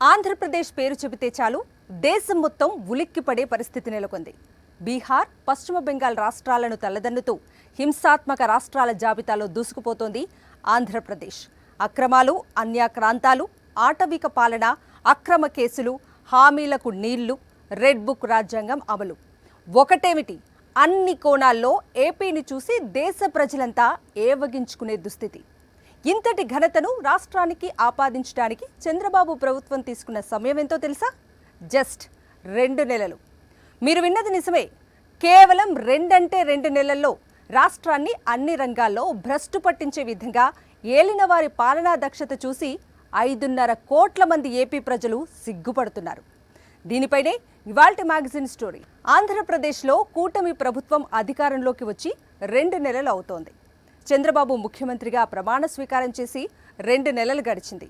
ఆంధ్రప్రదేశ్ పేరు చెబితే చాలు దేశం మొత్తం ఉలిక్కిపడే పరిస్థితి నెలకొంది. బీహార్, పశ్చిమ బెంగాల్ రాష్ట్రాలను తలదన్నుతూ హింసాత్మక రాష్ట్రాల జాబితాలో దూసుకుపోతోంది ఆంధ్రప్రదేశ్. అక్రమాలు, అన్యాక్రాంతాలు, ఆటవిక పాలన, అక్రమ కేసులు, హామీలకు నీళ్లు, రెడ్ బుక్ రాజ్యాంగం అమలు. ఒకటేమిటి, అన్ని కోణాల్లో ఏపీని చూసి దేశ ప్రజలంతా ఏవగించుకునే దుస్థితి. ఇంతటి ఘనతను రాష్ట్రానికి ఆపాదించడానికి చంద్రబాబు ప్రభుత్వం తీసుకున్న సమయం ఎంతో తెలుసా? జస్ట్ 2 నెలలు. మీరు విన్నది నిజమే. కేవలం 2 నెలల్లో రాష్ట్రాన్ని అన్ని రంగాల్లో భ్రష్టు పట్టించే విధంగా ఏలిన వారి పాలనా దక్షత చూసి 5.5 కోట్ల మంది ఏపీ ప్రజలు సిగ్గుపడుతున్నారు. దీనిపైనే ఇవాల్టి మ్యాగజైన్ స్టోరీ. ఆంధ్రప్రదేశ్లో కూటమి ప్రభుత్వం అధికారంలోకి వచ్చి 2 నెలలు అవుతోంది. చంద్రబాబు ముఖ్యమంత్రిగా ప్రమాణ స్వీకారం చేసి 2 నెలలు గడిచింది.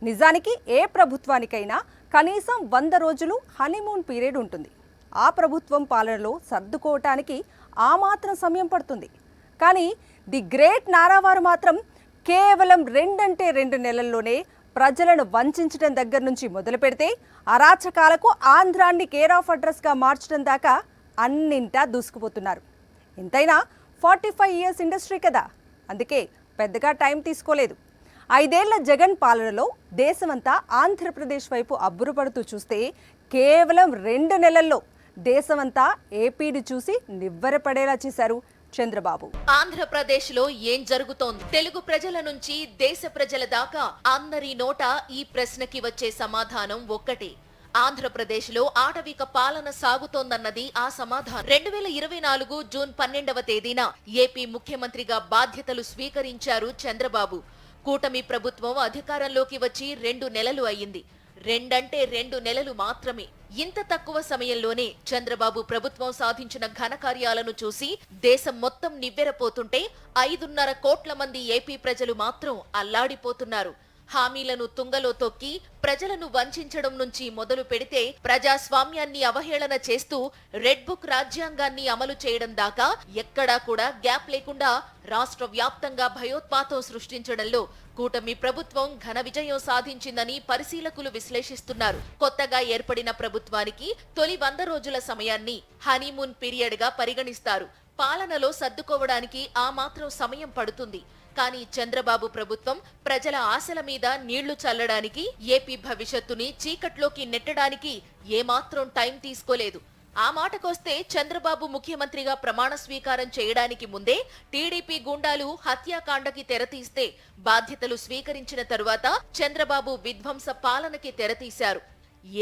నిజానికి ఏ ప్రభుత్వానికైనా కనీసం 100 రోజులు హనీమూన్ పీరియడ్ ఉంటుంది. ఆ ప్రభుత్వం పాలనలో సర్దుకోవటానికి ఆ మాత్రం సమయం పడుతుంది. కానీ ది గ్రేట్ నారావారు మాత్రం కేవలం 2 నెలల్లోనే ప్రజలను వంచడం దగ్గర నుంచి మొదలు పెడితే అరాచకాలకు ఆంధ్రాన్ని కేర్ ఆఫ్ అడ్రస్గా మార్చడం దాకా అన్నింటా దూసుకుపోతున్నారు. ఎంతైనా 45 ఇయర్స్ ఇండస్ట్రీ కదా, అందుకే పెద్దగా టైం తీసుకోలేదు. 5 ఏళ్ల జగన్ పాలనలో దేశమంతా ఆంధ్రప్రదేశ్ వైపు అబ్బురపడుతూ చూస్తే కేవలం 2 నెలల్లో దేశమంతా ఏపీని చూసి నివ్వెరపడేలా చేశారు చంద్రబాబు. ఆంధ్రప్రదేశ్ లో ఏం జరుగుతోంది? తెలుగు ప్రజల నుంచి దేశ ప్రజల దాకా అందరి నోట ఈ ప్రశ్నకి వచ్చే సమాధానం ఒక్కటే. ఆంధ్రప్రదేశ్ లో ఆటవిక పాలన సాగుతోందన్నది ఆ సమాధానం. 2024 జూన్ 12వ తేదీన ఏపీ ముఖ్యమంత్రిగా బాధ్యతలు స్వీకరించారు చంద్రబాబు. కూటమి ప్రభుత్వం అధికారంలోకి వచ్చి 2 నెలలు అయ్యింది. 2 నెలలు మాత్రమే. ఇంత తక్కువ సమయంలోనే చంద్రబాబు ప్రభుత్వం సాధించిన ఘనకార్యాలను చూసి దేశం మొత్తం నివ్వెరపోతుంటే 5.5 కోట్ల మంది ఏపీ ప్రజలు మాత్రం అల్లాడిపోతున్నారు. హామీలను తుంగలో తొక్కి ప్రజలను వంచడం నుంచి మొదలు పెడితే ప్రజాస్వామ్యాన్ని అవహేళన చేస్తూ రెడ్ బుక్ రాజ్యాంగాన్ని అమలు చేయడం దాకా ఎక్కడా కూడా గ్యాప్ లేకుండా రాష్ట్ర వ్యాప్తంగా భయోత్పాతం సృష్టించడంలో కూటమి ప్రభుత్వం ఘన విజయం సాధించిందని పరిశీలకులు విశ్లేషిస్తున్నారు. కొత్తగా ఏర్పడిన ప్రభుత్వానికి తొలి 100 రోజుల సమయాన్ని హనీమూన్ పీరియడ్ గా పరిగణిస్తారు. పాలనలో సర్దుకోవడానికి ఆ మాత్రం సమయం పడుతుంది. కానీ చంద్రబాబు ప్రభుత్వం ప్రజల ఆశల మీద నీళ్లు చల్లడానికి, ఏపీ భవిష్యత్తుని చీకట్లోకి నెట్టడానికి ఏమాత్రం టైం తీసుకోలేదు. ఆ మాటకొస్తే చంద్రబాబు ముఖ్యమంత్రిగా ప్రమాణ స్వీకారం చేయడానికి ముందే టీడీపీ గూండాలు హత్యాకాండకి తెరతీస్తే బాధ్యతలు స్వీకరించిన తరువాత చంద్రబాబు విధ్వంస పాలనకి తెరతీశారు.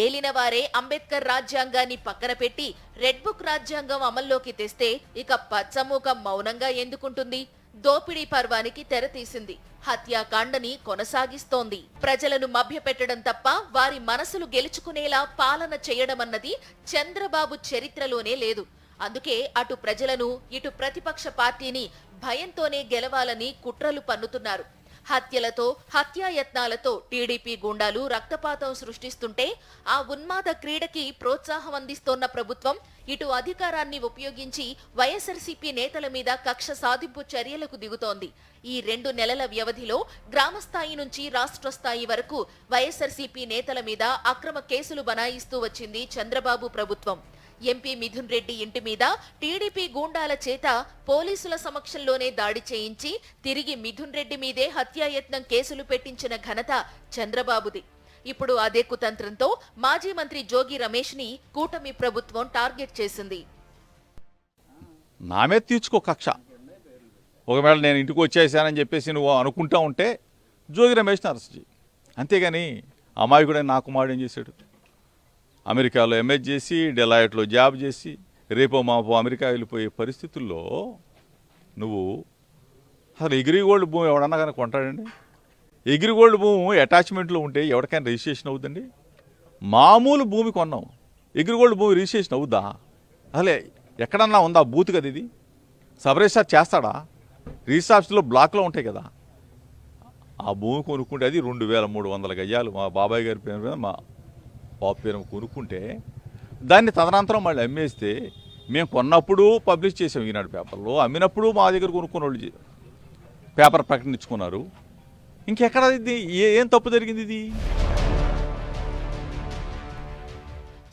ఏలిన వారే అంబేద్కర్ రాజ్యాంగాన్ని పక్కన పెట్టి రెడ్ బుక్ రాజ్యాంగం అమల్లోకి తెస్తే ఇక పచ్చమూక మౌనంగా ఎందుకుంటుంది? దోపిడీ పర్వానికి తెరతీసింది. హత్యాకాండని కొనసాగిస్తోంది. ప్రజలను మభ్యపెట్టడం తప్ప వారి మనసులు గెలుచుకునేలా పాలన చేయడమన్నది చంద్రబాబు చరిత్రలోనే లేదు. అందుకే అటు ప్రజలను, ఇటు ప్రతిపక్ష పార్టీని భయంతోనే గెలవాలని కుట్రలు పన్నుతున్నారు. హత్యలతో, హత్యాయత్నాలతో టీడీపీ గూండాలు రక్తపాతం సృష్టిస్తుంటే ఆ ఉన్మాద క్రీడకి ప్రోత్సాహం అందిస్తోన్న ప్రభుత్వం ఇటు అధికారాన్ని ఉపయోగించి వైఎస్ఆర్సీపీ నేతల మీద కక్ష సాధింపు చర్యలకు దిగుతోంది. ఈ 2 నెలల వ్యవధిలో గ్రామ స్థాయి నుంచి రాష్ట్ర స్థాయి వరకు వైఎస్ఆర్సీపీ నేతల మీద అక్రమ కేసులు బనాయిస్తూ వచ్చింది చంద్రబాబు ప్రభుత్వం. ఎంపీ మిథున్ రెడ్డి ఇంటి మీద టీడీపీ గూండాల చేత పోలీసుల సమక్షంలోనే దాడి చేయించి తిరిగి మిథున్ రెడ్డి మీదే హత్యాయత్నం కేసులు పెట్టించిన ఘనత చంద్రబాబుది. ఇప్పుడు అదే కుతంత్రంతో మాజీ మంత్రి జోగి రమేష్ ని కూటమి ప్రభుత్వం టార్గెట్ చేసింది. నామే తీర్చుకో కక్ష. ఒకవేళ నేను ఇంటికి వచ్చేసానని చెప్పేసి నువ్వు అనుకుంటా ఉంటే జోగి రమేష్ని అరెస్ట్ చేయి. అంతేగాని అమాయకుడని నా కుమారుడు ఏం చేశాడు? అమెరికాలో ఎంఎస్ చేసి, డెలాయిట్లో జాబ్ చేసి, రేపో మాపో అమెరికా వెళ్ళిపోయే పరిస్థితుల్లో నువ్వు అసలు ఎగ్రిగోల్డ్ భూమి ఎవడన్నా కానీ కొంటాడండి? ఎగ్రిగోల్డ్ భూమి అటాచ్మెంట్లో ఉంటే ఎవరికైనా రిజిస్ట్రేషన్ అవుతుందండి? మామూలు భూమి కొన్నాం, ఎగ్రిగోల్డ్ భూమి రిజిస్ట్రేషన్ అవుద్దా? అసలే ఎక్కడన్నా ఉందా బూత్ కదా ఇది? సబ్ రిజిస్టార్ చేస్తాడా? రిజిస్టర్ ఆఫీస్లో బ్లాక్లో ఉంటాయి కదా. ఆ భూమి కొనుక్కుంటే అది 2300 గజాలు మా బాబాయ్ గారి పేరు మీద, మా పాప పేరు కొనుక్కుంటే దాన్ని తదనంతరం మళ్ళీ అమ్మేస్తే మేము కొన్నప్పుడు పబ్లిష్ చేసాం ఈనాడు పేపర్లో, అమ్మినప్పుడు మా దగ్గర కొనుక్కున్న వాళ్ళు పేపర్ ప్రకటించుకున్నారు. ఇంకెక్కడ ఇది ఏం తప్పు జరిగింది? ఇది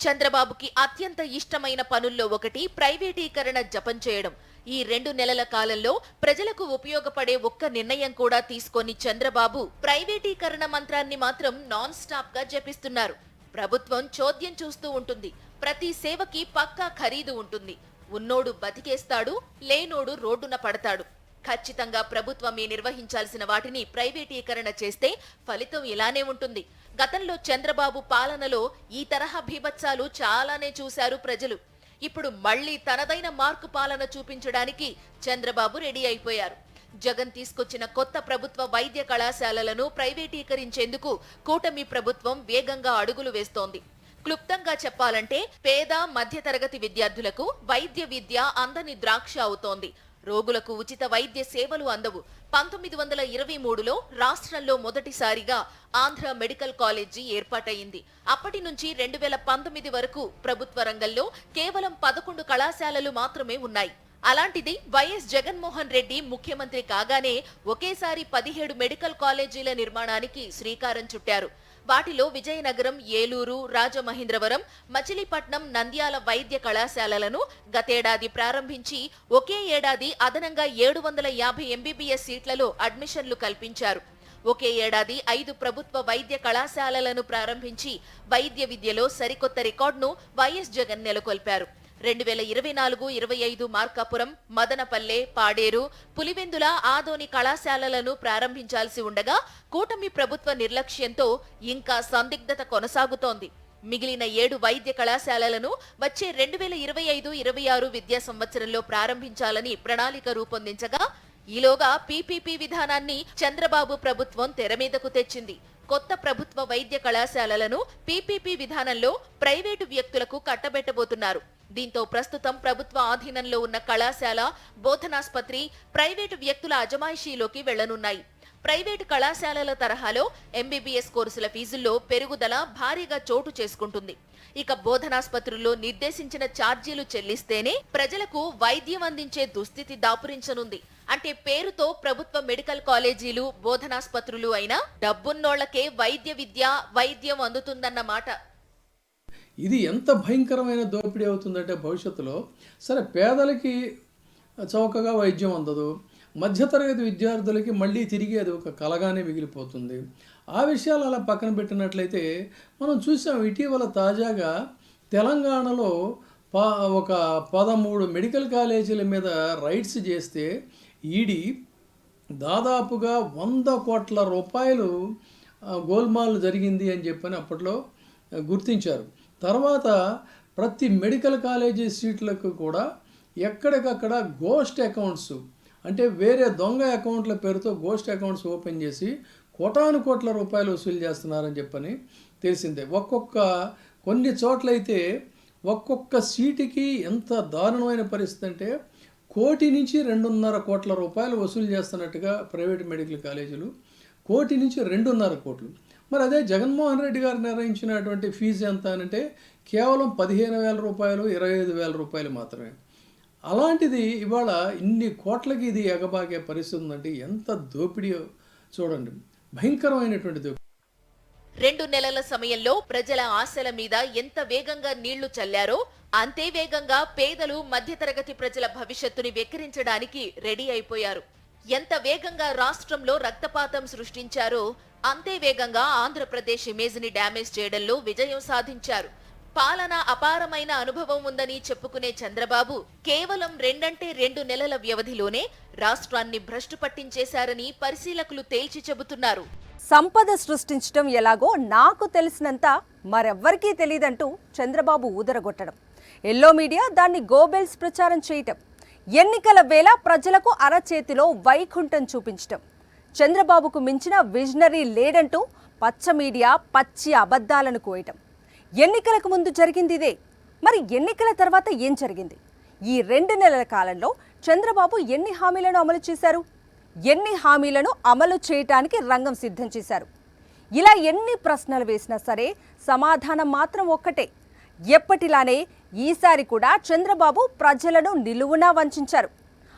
చంద్రబాబుకి అత్యంత ఇష్టమైన పనుల్లో ఒకటి ప్రైవేటీకరణ జపం చేయడం. ఈ 2 నెలల కాలంలో ప్రజలకు ఉపయోగపడే ఒక్క నిర్ణయం కూడా తీసుకొని చంద్రబాబు ప్రైవేటీకరణ మంత్రాన్ని మాత్రం నాన్ స్టాప్ గా జపిస్తున్నారు. ప్రభుత్వం చోద్యం చూస్తూ ఉంటుంది. ప్రతి సేవకి పక్కా ఖరీదు ఉంటుంది. ఉన్నోడు బతికేస్తాడు, లేనోడు రోడ్డున పడతాడు. ఖచ్చితంగా ప్రభుత్వమే నిర్వహించాల్సిన వాటిని ప్రైవేటీకరణ చేస్తే ఫలితం ఇలానే ఉంటుంది. గతంలో చంద్రబాబు పాలనలో ఈ తరహా బీభత్సాలు చాలానే చూశారు ప్రజలు. ఇప్పుడు మళ్లీ తనదైన మార్కు పాలన చూపించడానికి చంద్రబాబు రెడీ అయిపోయారు. జగన్ తీసుకొచ్చిన కొత్త ప్రభుత్వ వైద్య కళాశాలలను ప్రైవేటీకరించేందుకు కూటమి ప్రభుత్వం వేగంగా అడుగులు వేస్తోంది. క్లుప్తంగా చెప్పాలంటే పేద మధ్యతరగతి విద్యార్థులకు వైద్య విద్య అందని ద్రాక్ష అవుతోంది. రోగులకు ఉచిత వైద్య సేవలు అందవు. 1923లో రాష్ట్రంలో మొదటిసారిగా ఆంధ్ర మెడికల్ కాలేజీ ఏర్పాటయింది. అప్పటి నుంచి 2019 వరకు ప్రభుత్వ రంగంలో కేవలం 11 కళాశాలలు మాత్రమే ఉన్నాయి. అలాంటిది వైఎస్ జగన్మోహన్ రెడ్డి ముఖ్యమంత్రి కాగానే ఒకేసారి 17 మెడికల్ కాలేజీల నిర్మాణానికి శ్రీకారం చుట్టారు. వాటిలో విజయనగరం, ఏలూరు, రాజమహేంద్రవరం, మచిలీపట్నం, నంద్యాల వైద్య కళాశాలలను గతేడాది ప్రారంభించి ఒకే ఏడాది అదనంగా 750 ఎంబీబీఎస్ సీట్లలో అడ్మిషన్లు కల్పించారు. ఒకే ఏడాది 5 ప్రభుత్వ వైద్య కళాశాలలను ప్రారంభించి వైద్య విద్యలో సరికొత్త రికార్డును వైఎస్ జగన్ నెలకొల్పారు. 2024-25 మార్కాపురం, మదనపల్లె, పాడేరు, పులివెందుల, ఆదోని కళాశాలలను ప్రారంభించాల్సి ఉండగా కూటమి ప్రభుత్వ నిర్లక్ష్యంతో ఇంకా సందిగ్ధత కొనసాగుతోంది. మిగిలిన 7 వైద్య కళాశాలలను వచ్చే 2025-26 విద్యా సంవత్సరంలో ప్రారంభించాలని ప్రణాళిక రూపొందించగా ఈలోగా పీపీపీ విధానాన్ని చంద్రబాబు ప్రభుత్వం తెరమీదకు తెచ్చింది. కొత్త ప్రభుత్వ వైద్య కళాశాలలను పీపీపీ విధానంలో ప్రైవేటు వ్యక్తులకు కట్టబెట్టబోతున్నారు. దీంతో ప్రస్తుతం ప్రభుత్వ ఆధీనంలో ఉన్న కళాశాల, బోధనాస్పత్రి ప్రైవేటు వ్యక్తుల అజమాయిషీలోకి వెళ్లనున్నాయి. ప్రైవేటు కళాశాలల తరహాలో ఎంబీబీఎస్ కోర్సుల ఫీజుల్లో పెరుగుదల భారీగా చోటు చేసుకుంటుంది. ఇక బోధనాస్పత్రుల్లో నిర్దేశించిన ఛార్జీలు చెల్లిస్తేనే ప్రజలకు వైద్యం అందించే దుస్థితి దాపురించనుంది. అంటే పేరుతో ప్రభుత్వ మెడికల్ కాలేజీలు, బోధనాస్పత్రులు అయినా డబ్బున్నోళ్లకే వైద్య విద్య, వైద్యం అందుతుందన్నమాట. ఇది ఎంత భయంకరమైన దోపిడీ అవుతుందంటే భవిష్యత్తులో సరే పేదలకి చౌకగా వైద్యం అందదు, మధ్యతరగతి విద్యార్థులకి మళ్ళీ తిరిగి అది ఒక కలగానే మిగిలిపోతుంది. ఆ విషయాలు అలా పక్కన పెట్టినట్లయితే మనం చూసాం ఇటీవల తాజాగా తెలంగాణలో ఒక 13 మెడికల్ కాలేజీల మీద రైడ్స్ చేస్తే ఈడీ దాదాపుగా 100 కోట్ల రూపాయలు గోల్మాల్ జరిగింది అని చెప్పని అప్పట్లో గుర్తించారు. తర్వాత ప్రతి మెడికల్ కాలేజీ సీట్లకు కూడా ఎక్కడికక్కడ గోస్ట్ అకౌంట్స్, అంటే వేరే దొంగ అకౌంట్ల పేరుతో గోస్ట్ అకౌంట్స్ ఓపెన్ చేసి కోటాను కోట్ల రూపాయలు వసూలు చేస్తున్నారని చెప్పని తెలిసిందే. కొన్ని చోట్లయితే ఒక్కొక్క సీటుకి ఎంత దారుణమైన పరిస్థితి అంటే 1 కోటి నుంచి 2.5 కోట్ల రూపాయలు వసూలు చేస్తున్నట్టుగా ప్రైవేట్ మెడికల్ కాలేజీలు, 1 కోటి నుంచి 2.5 కోట్లు. మరి అదే జగన్మోహన్ రెడ్డి గారు నిర్ణయించినటువంటి ఫీజు ఎంత అంటే కేవలం 15,000 రూపాయలు, 25,000 రూపాయలు మాత్రమే. అలాంటిది ఇవాళ ఇన్ని కోట్లకి ఇది ఎగబాగే పరిస్థితి ఉందంటే ఎంత దోపిడీ చూడండి, భయంకరమైనటువంటి దోపిడీ. 2 నెలల సమయంలో ప్రజల ఆశల మీద ఎంత వేగంగా నీళ్లు చల్లారో అంతే వేగంగా పేదలు, మధ్యతరగతి ప్రజల భవిష్యత్తుని వెక్కిరించడానికి రెడీ అయిపోయారు. ఎంత వేగంగా రాష్ట్రంలో రక్తపాతం సృష్టించారో అంతే వేగంగా ఆంధ్రప్రదేశ్ ఇమేజ్ ని డ్యామేజ్ చేయడంలో విజయం సాధించారు. పాలన అపారమైన అనుభవం ఉందని చెప్పుకునే చంద్రబాబు కేవలం 2 నెలల వ్యవధిలోనే రాష్ట్రాన్ని భ్రష్టు పట్టించేశారని పరిశీలకులు తేల్చి చెబుతున్నారు. సంపద సృష్టించడం ఎలాగో నాకు తెలిసినంత మరెవ్వరికీ తెలియదంటూ చంద్రబాబు ఊదరగొట్టడం, ఎల్లో మీడియా దాన్ని గోబెల్స్ ప్రచారం చేయటం, ఎన్నికల వేళ ప్రజలకు అరచేతిలో వైకుంఠం చూపించటం, చంద్రబాబుకు మించిన విజనరీ లేడంటూ పచ్చ మీడియా పచ్చి అబద్ధాలను కోయటం. ఎన్నికలకు ముందు జరిగింది ఇదే. మరి ఎన్నికల తర్వాత ఏం జరిగింది? ఈ 2 నెలల కాలంలో చంద్రబాబు ఎన్ని హామీలను అమలు చేశారు? ఎన్ని హామీలను అమలు చేయటానికి రంగం సిద్ధం చేశారు? ఇలా ఎన్ని ప్రశ్నలు వేసినా సరే సమాధానం మాత్రం ఒక్కటే. ఎప్పటిలానే ఈసారి కూడా చంద్రబాబు ప్రజలను నిలువునా వంచారు.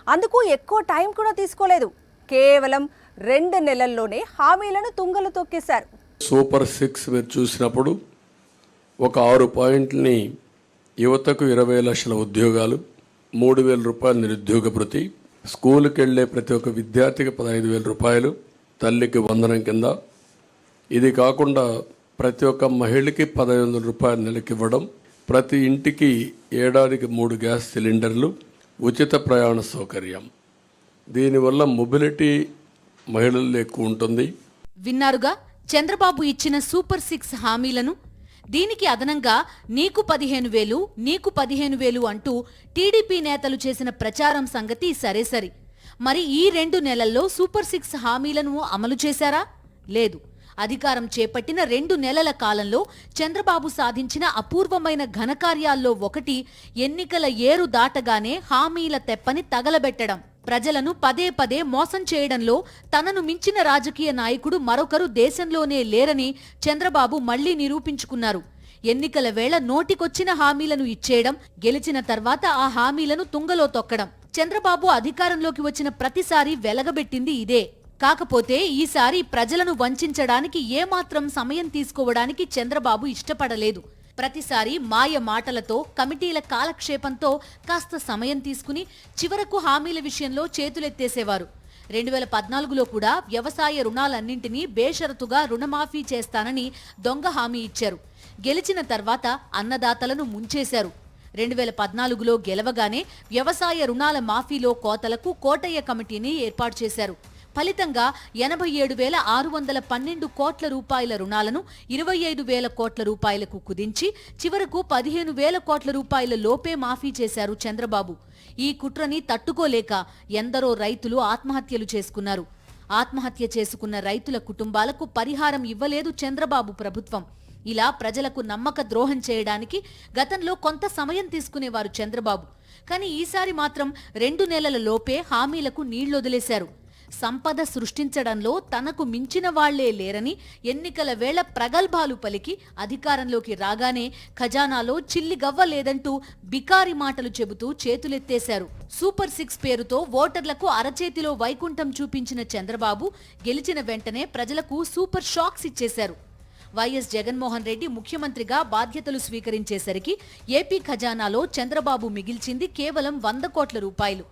అందుకు ఎక్కువ టైం కూడా తీసుకోలేదు. కేవలం 2 నెలల్లోనే హామీలను తుంగలు తొక్కేశారు. సూపర్ 6 మీరు చూసినప్పుడు ఒక 6 పాయింట్లని యువతకు 20 లక్షల ఉద్యోగాలు, 3,000 రూపాయల నిరుద్యోగ భృతి, స్కూల్కి వెళ్ళే ప్రతి ఒక్క విద్యార్థికి 15,000 రూపాయలు తల్లికి వందనం కింద, ఇది కాకుండా ప్రతి ఒక్క మహిళకి 1,500 రూపాయలు నెలకి ఇవ్వడం, ప్రతి ఇంటికి ఏడాదికి 3 గ్యాస్ సిలిండర్లు, ఉచిత ప్రయాణ సౌకర్యం. దీనివల్ల మొబిలిటీ మహిళల్లో ఎక్కువ ఉంటుంది. విన్నారుగా చంద్రబాబు ఇచ్చిన సూపర్ 6 హామీలను. దీనికి అదనంగా నీకు 15,000 నీకు 15,000 అంటూ టీడీపీ నేతలు చేసిన ప్రచారం సంగతి సరేసరి. మరి ఈ 2 నెలల్లో సూపర్ 6 హామీలను అమలు చేశారా? లేదు. అధికారం చేపట్టిన 2 నెలల కాలంలో చంద్రబాబు సాధించిన అపూర్వమైన ఘనకార్యాల్లో ఒకటి ఎన్నికల ఏరు దాటగానే హామీల తెప్పని తగలబెట్టడం. ప్రజలను పదే పదే మోసం చేయడంలో తనను మించిన రాజకీయ నాయకుడు మరొకరు దేశంలోనే లేరని చంద్రబాబు మళ్లీ నిరూపించుకున్నారు. ఎన్నికల వేళ నోటికొచ్చిన హామీలను ఇచ్చేయడం, గెలిచిన తర్వాత ఆ హామీలను తుంగలో తొక్కడం. చంద్రబాబు అధికారంలోకి వచ్చిన ప్రతిసారి వెలగబెట్టింది ఇదే. కాకపోతే ఈసారి ప్రజలను వంచడానికి ఏమాత్రం సమయం తీసుకోవడానికి చంద్రబాబు ఇష్టపడలేదు. ప్రతిసారి మాయ మాటలతో, కమిటీల కాలక్షేపంతో కాస్త సమయం తీసుకుని చివరకు హామీల విషయంలో చేతులెత్తేసేవారు. 2014లో కూడా వ్యవసాయ రుణాలన్నింటినీ బేషరతుగా రుణమాఫీ చేస్తానని దొంగ హామీ ఇచ్చారు. గెలిచిన తర్వాత అన్నదాతలను ముంచేశారు. 2014లో గెలవగానే వ్యవసాయ రుణాల మాఫీలో కోతలకు కోటయ్య కమిటీని ఏర్పాటు చేశారు. ఫలితంగా 87,612 కోట్ల రూపాయల రుణాలను 25,000 కోట్ల రూపాయలకు కుదించి చివరకు 15,000 కోట్ల రూపాయల లోపే మాఫీ చేశారు చంద్రబాబు. ఈ కుట్రని తట్టుకోలేక ఎందరో రైతులు ఆత్మహత్యలు చేసుకున్నారు. ఆత్మహత్య చేసుకున్న రైతుల కుటుంబాలకు పరిహారం ఇవ్వలేదు చంద్రబాబు ప్రభుత్వం. ఇలా ప్రజలకు నమ్మక ద్రోహం చేయడానికి గతంలో కొంత సమయం తీసుకునేవారు చంద్రబాబు. కానీ ఈసారి మాత్రం 2 నెలల లోపే హామీలకు నీళ్లొదిలేశారు. సంపద సృష్టించడంలో తనకు మించిన వాళ్లే లేరని ఎన్నికల వేళ ప్రగల్భాలు పలికి అధికారంలోకి రాగానే ఖజానాలో చిల్లిగవ్వ లేదంటూ బికారి మాటలు చెబుతూ చేతులెత్తేశారు. సూపర్ 6 పేరుతో ఓటర్లకు అరచేతిలో వైకుంఠం చూపించిన చంద్రబాబు గెలిచిన వెంటనే ప్రజలకు సూపర్ షాక్స్ ఇచ్చేశారు. వైఎస్ జగన్మోహన్ రెడ్డి ముఖ్యమంత్రిగా బాధ్యతలు స్వీకరించేసరికి ఏపీ ఖజానాలో చంద్రబాబు మిగిల్చింది కేవలం 100 కోట్ల రూపాయలు.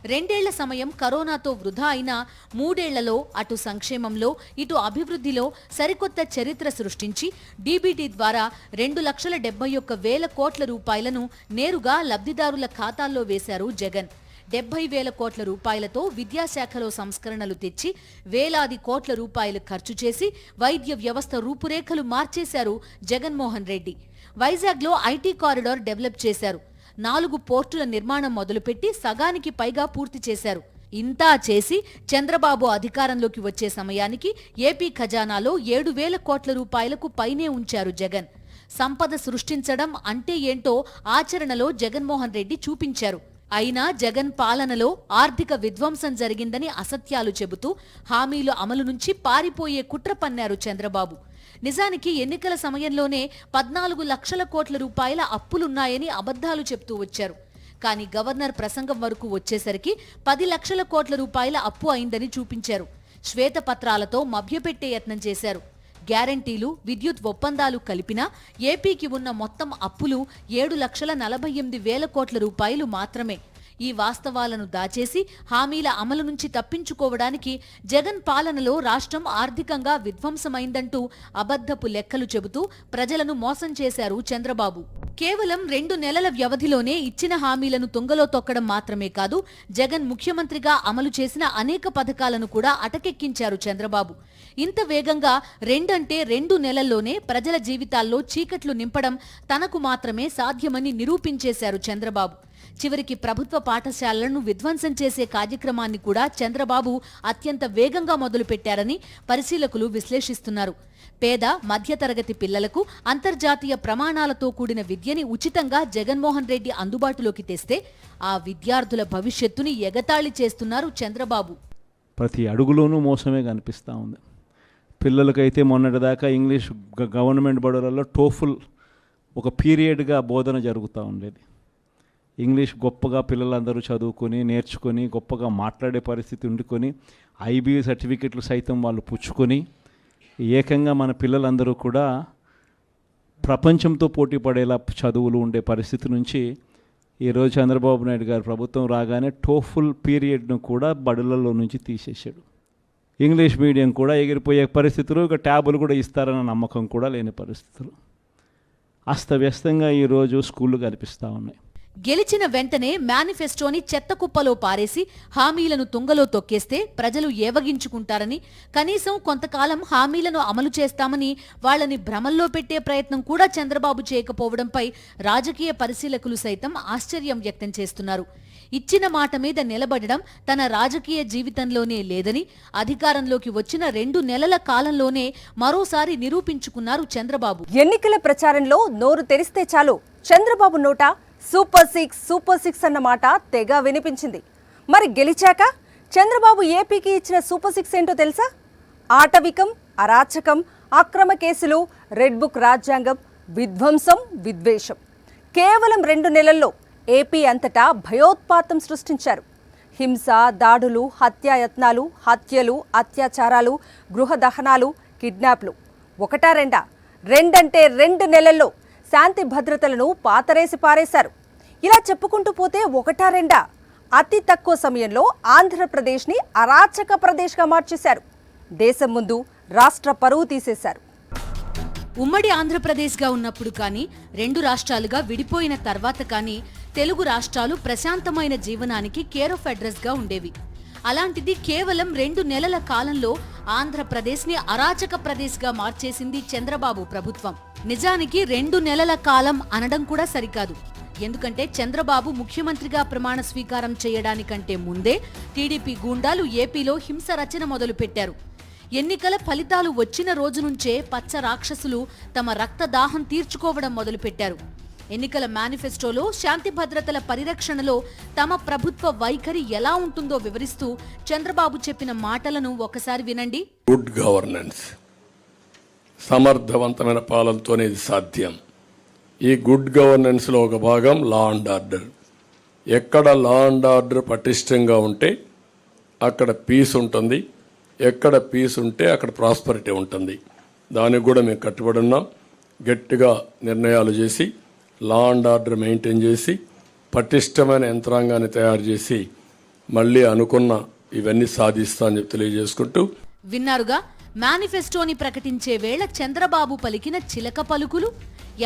2 ఏళ్ల సమయం కరోనాతో వృధా అయినా 3 ఏళ్లలో అటు సంక్షేమంలో ఇటు అభివృద్ధిలో సరికొత్త చరిత్ర సృష్టించి డీబీటీ ద్వారా 2,71,000 కోట్ల రూపాయలను నేరుగా లబ్ధిదారుల ఖాతాల్లో వేశారు జగన్. 70,000 కోట్ల రూపాయలతో విద్యాశాఖలో సంస్కరణలు తెచ్చి వేలాది కోట్ల రూపాయలు ఖర్చు చేసి వైద్య వ్యవస్థ రూపురేఖలు మార్చేశారు జగన్మోహన్ రెడ్డి. వైజాగ్లో ఐటీ కారిడార్ డెవలప్ చేశారు. 4 పోర్టుల నిర్మాణం మొదలుపెట్టి సగానికి పైగా పూర్తి చేశారు. ఇంతా చేసి చంద్రబాబు అధికారంలోకి వచ్చే సమయానికి ఏపీ ఖజానాలో 7,000 కోట్ల రూపాయలకు పైనే ఉంచారు జగన్. సంపద సృష్టించడం అంటే ఏంటో ఆచరణలో జగన్మోహన్ రెడ్డి చూపించారు. అయినా జగన్ పాలనలో ఆర్థిక విధ్వంసం జరిగిందని అసత్యాలు చెబుతూ హామీలు అమలు నుంచి పారిపోయే కుట్ర పన్నారు చంద్రబాబు. నిజానికి ఎన్నికల సమయంలోనే 14 లక్షల కోట్ల రూపాయల అప్పులున్నాయని అబద్ధాలు చెప్తూ వచ్చారు. కానీ గవర్నర్ ప్రసంగం వరకు వచ్చేసరికి 10 లక్షల కోట్ల రూపాయల అప్పు అయిందని చూపించారు. శ్వేతపత్రాలతో మభ్యపెట్టే యత్నం చేశారు. గ్యారంటీలు, విద్యుత్ ఒప్పందాలు కలిపినా ఏపీకి ఉన్న మొత్తం అప్పులు 7,48,000 కోట్ల రూపాయలు మాత్రమే. ఈ వాస్తవాలను దాచేసి హామీల అమలు నుంచి తప్పించుకోవడానికి జగన్ పాలనలో రాష్ట్రం ఆర్థికంగా విధ్వంసమైందంటూ అబద్ధపు లెక్కలు చెబుతూ ప్రజలను మోసం చేశారు చంద్రబాబు. కేవలం 2 నెలల వ్యవధిలోనే ఇచ్చిన హామీలను తుంగలో తొక్కడం మాత్రమే కాదు, జగన్ ముఖ్యమంత్రిగా అమలు చేసిన అనేక పథకాలను కూడా అటకెక్కించారు చంద్రబాబు. ఇంత వేగంగా 2 నెలల్లోనే ప్రజల జీవితాల్లో చీకట్లు నింపడం తనకు మాత్రమే సాధ్యమని నిరూపించేశారు చంద్రబాబు. చివరికి ప్రభుత్వ పాఠశాలలను విధ్వంసం చేసే కార్యక్రమాన్ని కూడా చంద్రబాబు అత్యంత వేగంగా మొదలుపెట్టారని పరిశీలకులు విశ్లేషిస్తున్నారు. పేద, మధ్యతరగతి పిల్లలకు అంతర్జాతీయ ప్రమాణాలతో కూడిన విద్యని ఉచితంగా జగన్మోహన్ రెడ్డి అందుబాటులోకి తెస్తే ఆ విద్యార్థుల భవిష్యత్తుని ఎగతాళి చేస్తున్నారు చంద్రబాబు. ప్రతి అడుగులోనూ మోసమే కనిపిస్తూ ఉంది. పిల్లలకైతే మొన్నటిదాకా ఇంగ్లీష్ గవర్నమెంట్ బడులలో టోఫుల్ ఒక పీరియడ్గా బోధన జరుగుతూ ఉండేది. ఇంగ్లీష్ గొప్పగా పిల్లలందరూ చదువుకొని నేర్చుకొని గొప్పగా మాట్లాడే పరిస్థితి ఉండుకొని ఐబీ సర్టిఫికెట్లు సైతం వాళ్ళు పుచ్చుకొని ఏకంగా మన పిల్లలందరూ కూడా ప్రపంచంతో పోటీ పడేలా చదువులు ఉండే పరిస్థితి నుంచి ఈరోజు చంద్రబాబు నాయుడు గారు ప్రభుత్వం రాగానే టోఫుల్ పీరియడ్ను కూడా బడులలో నుంచి తీసేశాడు. ఇంగ్లీష్ మీడియం కూడా ఎగిరిపోయే పరిస్థితులు, ఇక ట్యాబులు కూడా ఇస్తారన్న నమ్మకం కూడా లేని పరిస్థితులు. అస్తవ్యస్తంగా ఈరోజు స్కూళ్ళు కనిపిస్తూ ఉన్నాయి. గెలిచిన వెంటనే మేనిఫెస్టోని చెత్త కుప్పలో పారేసి హామీలను తుంగలో తొక్కేస్తే ప్రజలు ఏవగించుకుంటారని, కనీసం కొంతకాలం హామీలను అమలు చేస్తామని వాళ్ళని భ్రమల్లో పెట్టే ప్రయత్నం కూడా చంద్రబాబు చేయకపోవడంపై రాజకీయ పరిశీలకులు సైతం ఆశ్చర్యం వ్యక్తం చేస్తున్నారు. ఇచ్చిన మాట మీద నిలబడడం తన రాజకీయ జీవితంలోనే లేదని, అధికారంలోకి వచ్చిన 2 నెలల కాలంలోనే మరోసారి నిరూపించుకున్నారు చంద్రబాబు. ఎన్నికల ప్రచారంలో నోరు తెరిస్తే చాలు చంద్రబాబు నోట సూపర్ సిక్స్ అన్న మాట తెగ వినిపించింది. మరి గెలిచాక చంద్రబాబు ఏపీకి ఇచ్చిన సూపర్ 6 ఏంటో తెలుసా? ఆటవికం, అరాచకం, అక్రమ కేసులు, రెడ్ బుక్ రాజ్యాంగం, విధ్వంసం, విద్వేషం. కేవలం 2 నెలల్లో ఏపీ అంతటా భయోత్పాతం సృష్టించారు. హింస, దాడులు, హత్యాయత్నాలు, హత్యలు, అత్యాచారాలు, గృహ దహనాలు, కిడ్నాప్లు. ఒకటా రెండా? 2 అంటే 2 నెలల్లో శాంతి భద్రతలను పాతరేసి పారేశారు. ఇలా చెప్పుకుంటూ పోతే ఒకటా రెండా? అతి తక్కువ సమయంలో ఆంధ్రప్రదేశ్ని అరాచక ప్రదేశ్గా మార్చేశారు. దేశం ముందు రాష్ట్ర పరువు తీసేశారు. ఉమ్మడి ఆంధ్రప్రదేశ్గా ఉన్నప్పుడు కానీ, 2 రాష్ట్రాలుగా విడిపోయిన తర్వాత కానీ తెలుగు రాష్ట్రాలు ప్రశాంతమైన జీవనానికి కేర్ ఆఫ్ అడ్రస్గా ఉండేవి. అలాంటిది కేవలం 2 నెలల కాలంలో ఆంధ్రప్రదేశ్ని అరాచక ప్రదేశ్గా మార్చేసింది చంద్రబాబు ప్రభుత్వం. నిజానికి 2 నెలల కాలం అనడం కూడా సరికాదు. ఎందుకంటే చంద్రబాబు ముఖ్యమంత్రిగా ప్రమాణ స్వీకారం చేయడానికంటే ముందే టీడీపీ గూండాలు ఏపీలో హింస రచన మొదలుపెట్టారు. ఎన్నికల ఫలితాలు వచ్చిన రోజు నుంచే పచ్చ రాక్షసులు తమ రక్తదాహం తీర్చుకోవడం మొదలుపెట్టారు. ఎన్నికల మేనిఫెస్టోలో శాంతి భద్రతల పరిరక్షణలో తమ ప్రభుత్వ వైఖరి ఎలా ఉంటుందో వివరిస్తూ చంద్రబాబు చెప్పిన మాటలను ఒకసారి వినండి. గుడ్ గవర్నెన్స్, సమర్థవంతమైన పాలనతోనే ఇది సాధ్యం. ఈ గుడ్ గవర్నెన్స్లో ఒక భాగం లా అండ్ ఆర్డర్. ఎక్కడ లా అండ్ ఆర్డర్ పటిష్టంగా ఉంటే అక్కడ పీస్ ఉంటుంది, ఎక్కడ పీస్ ఉంటే అక్కడ ప్రాస్పరిటీ ఉంటుంది. దానికి కూడా మేము కట్టుబడి ఉన్నాం. గట్టిగా నిర్ణయాలు చేసి లా అండ్ ఆర్డర్ మెయింటైన్ చేసి పటిష్టమైన యంత్రాంగాన్ని తయారు చేసి మళ్ళీ అనుకున్న ఇవన్నీ సాధిస్తా అని చెప్పి తెలియజేసుకుంటూ, విన్నారుగా మేనిఫెస్టోని ప్రకటించే వేళ చంద్రబాబు పలికిన చిలక పలుకులు.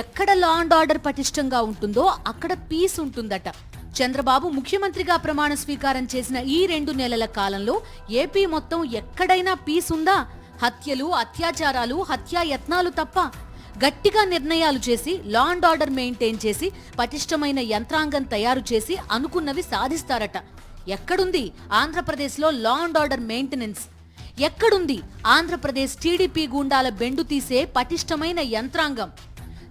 ఎక్కడ లా అండ్ ఆర్డర్ పటిష్టంగా ఉంటుందో అక్కడ పీస్ ఉంటుందట. చంద్రబాబు ముఖ్యమంత్రిగా ప్రమాణ స్వీకారం చేసిన ఈ 2 నెలల కాలంలో ఏపీ మొత్తం ఎక్కడైనా పీస్ ఉందా? హత్యలు, అత్యాచారాలు, హత్యాయత్నాలు తప్ప. గట్టిగా నిర్ణయాలు చేసి లా అండ్ ఆర్డర్ మెయింటైన్ చేసి పటిష్టమైన యంత్రాంగం తయారు చేసి అనుకున్నవి సాధిస్తారట. ఎక్కడుంది ఆంధ్రప్రదేశ్లో లా అండ్ ఆర్డర్ మెయింటెనెన్స్? ఎక్కడుంది ఆంధ్రప్రదేశ్ టీడీపీ గూండాల బెండు తీసే పటిష్టమైన యంత్రాంగం?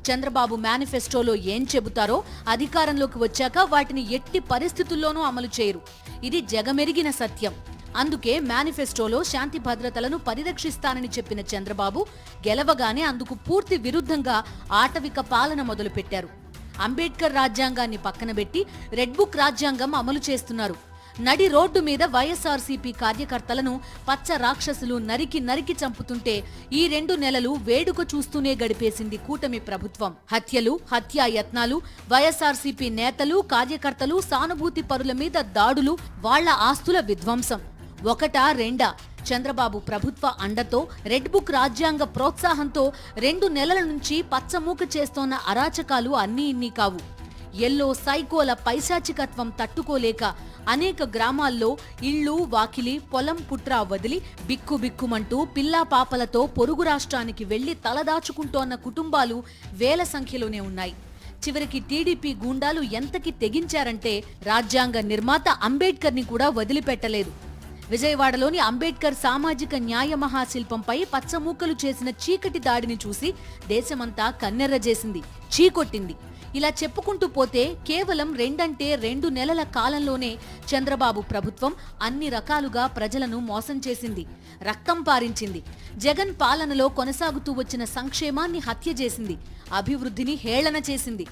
చంద్రబాబు మేనిఫెస్టోలో ఏం చెబుతారో అధికారంలోకి వచ్చాక వాటిని ఎట్టి పరిస్థితుల్లోనూ అమలు చేయరు. ఇది జగమెరిగిన సత్యం. అందుకే మేనిఫెస్టోలో శాంతి భద్రతలను పరిరక్షిస్తానని చెప్పిన చంద్రబాబు గెలవగానే అందుకు పూర్తి విరుద్ధంగా ఆటవిక పాలన మొదలుపెట్టారు. అంబేద్కర్ రాజ్యాంగాన్ని పక్కనబెట్టి రెడ్ బుక్ రాజ్యాంగం అమలు చేస్తున్నారు. నడి రోడ్డు మీద వైఎస్ఆర్సీపీ కార్యకర్తలను పచ్చ రాక్షసులు నరికి చంపుతుంటే ఈ 2 నెలలు వేడుక చూస్తూనే గడిపేసింది కూటమి ప్రభుత్వం. హత్యలు, హత్యాయత్నాలు, వైఎస్ఆర్సీపీ నేతలు, కార్యకర్తలు, సానుభూతి పరుల మీద దాడులు, వాళ్ల ఆస్తుల విధ్వంసం. ఒకటా రెండా? చంద్రబాబు ప్రభుత్వ అండతో, రెడ్ బుక్ రాజ్యాంగ ప్రోత్సాహంతో 2 నెలల నుంచి పచ్చమూక చేస్తోన్న అరాచకాలు అన్నీ ఇన్ని కావు. ఎల్లో సైకోల పైశాచికత్వం తట్టుకోలేక అనేక గ్రామాల్లో ఇళ్ళు, వాకిలి, పొలం, పుట్రా వదిలి బిక్కుబిక్కుమంటూ పిల్లా పాపలతో పొరుగు రాష్ట్రానికి వెళ్లి తలదాచుకుంటోన్న కుటుంబాలు వేల సంఖ్యలోనే ఉన్నాయి. చివరికి టీడీపీ గూండాలు ఎంతకి తెగించారంటే రాజ్యాంగ నిర్మాత అంబేద్కర్ని కూడా వదిలిపెట్టలేదు. విజయవాడలోని అంబేద్కర్ సామాజిక న్యాయ మహాశిల్పంపై పచ్చమూకలు చేసిన చీకటి దాడిని చూసి దేశమంతా కన్నెర్రజేసింది, చీకొట్టింది. ఇలా చెప్పుకుంటూ పోతే కేవలం 2 అంటే 2 నెలల కాలంలోనే చంద్రబాబు ప్రభుత్వం అన్ని రకాలుగా ప్రజలను మోసం చేసింది, రక్తం పారించింది. జగన్ పాలనలో కొనసాగుతూ వచ్చిన సంక్షేమాన్ని హత్య చేసింది, అభివృద్ధిని హేళన చేసింది,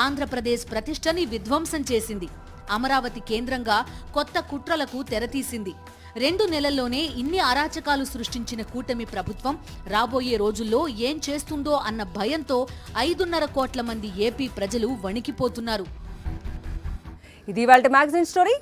ఆంధ్రప్రదేశ్ ప్రతిష్టని విధ్వంసం చేసింది, అమరావతి కేంద్రంగా కొత్త కుట్రలకు తెరతీసింది. 2 నెలల్లోనే ఇన్ని అరాచకాలు సృష్టించిన కూటమి ప్రభుత్వం రాబోయే రోజుల్లో ఏం చేస్తుందో అన్న భయంతో 5.5 కోట్ల మంది ఏపీ ప్రజలు వణికిపోతున్నారు. ఇది ఇవాల్టి మ్యాగజైన్ స్టోరీ.